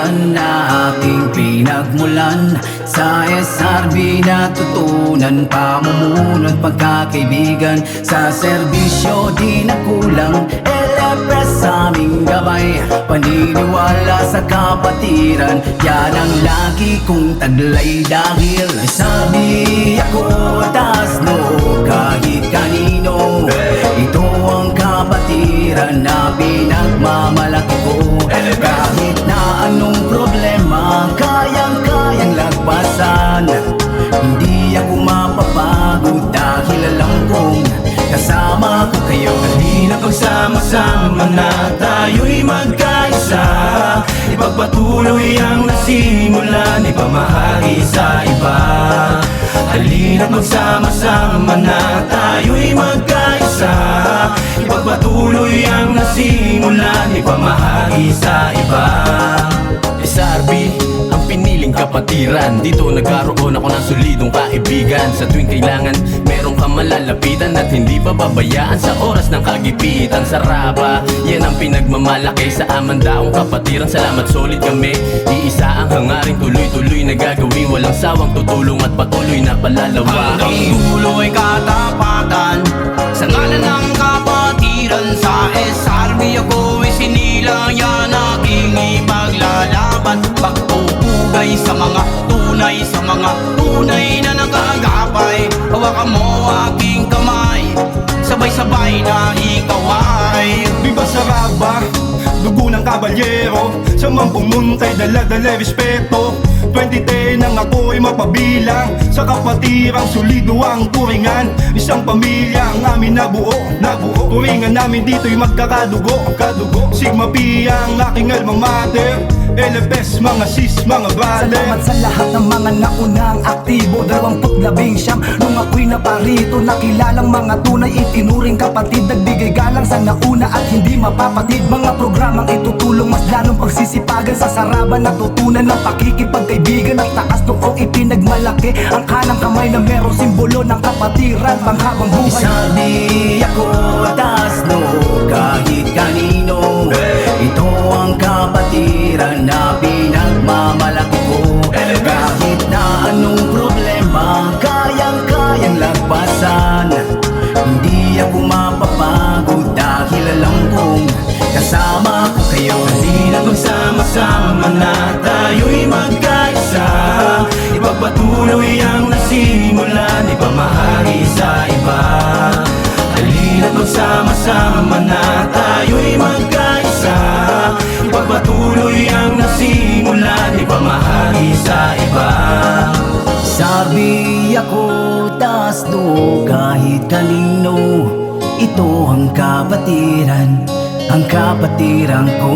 kapatiran na aking pinagmulan. Sa SRB natutunan pamumuno't pagkakaibigan. Sa serbisyo di nakulang, LFS sa aming gabay. Paniniwala sa kapatiran, yan ang lagi kong taglay. Dahil sabi ako taas no kahit kanino, ito ang kapatiran na pinagmamalaki ko. Kahit na anong problema, kayang-kayang lagpasan. Hindi ako mapapagod dahil alam kong kasama ko kayo. Halina pagsama-sama na tayo'y magkaisa, ipagpatuloy ang nasimulan, ipamahagi sa iba. Halina magsama-sama na tayo'y magkaisa, ipagpatuloy ang nasimulan, ipamahagi sa iba. SRB, ang piniling kapatiran. Dito nagkaroon ako ng solidong kaibigan. Sa tuwing kailangan, meron kang malalapitan at hindi pababayaan sa oras ng kagipitan. Saraba, yan ang pinagmamalaki sa amandaong kapatiran. Salamat, solid kami. Iisa ang hangaring tuloy-tuloy na gagawin. Walang sawang tutulong at patuloy na palalawa. Hanggang dulo ay katapatan sa ngalan ng kapatiran. Sa SRB ako'y sinilang, yan aking ipaglalaban. Pagpupugay sa mga tunay na nag-aagapay. Hawakan mo aking kamay, sabay-sabay na ikaw ay Viva Saraba, dugo ng kabalyero. Sa mga pumuntay, dala-dala respeto. 2010 nang ako'y mapabilang. Sa kapatirang solido ang turingan. Isang pamilya ang amin nabuo. Turingan namin dito'y magkakadugo. Sigma Pi ang aking alma mater. LFS, mga sis, mga brother. Salamat sa lahat ng mga naunang aktibo. 2019 nung ako'y naparito, nakilalang mga tunay itinuring kapatid. Nagbigay galang sa nauna at hindi mapapatid. Mga programang itutulong mas lalong pagsisipagan. Sa Saraban natutunan ng pakikipagkaibigan. Ang taas noong ipinagmalaki ang kanang kamay na merong simbolo ng kapatiran. Panghabang buhay. Sabi ako taas no kahit kanino, ito ang kapatiran na pinagmamalaki ko. Kahit na anong problema, kayang-kayang lagpasan. Hindi ako mapapagod dahil alam kong kasama ko kayo. Halina magsama-sama na tayo'y magkaisa, ipagpatuloy ang nasimulan, ipamahagi sa iba. Halina magsama-sama na tayo'y magkaisa, ipagpatuloy ang nasimulan, ipamahagi sa iba. Sabi ako taas no kahit kanino, ito ang kapatiran ko.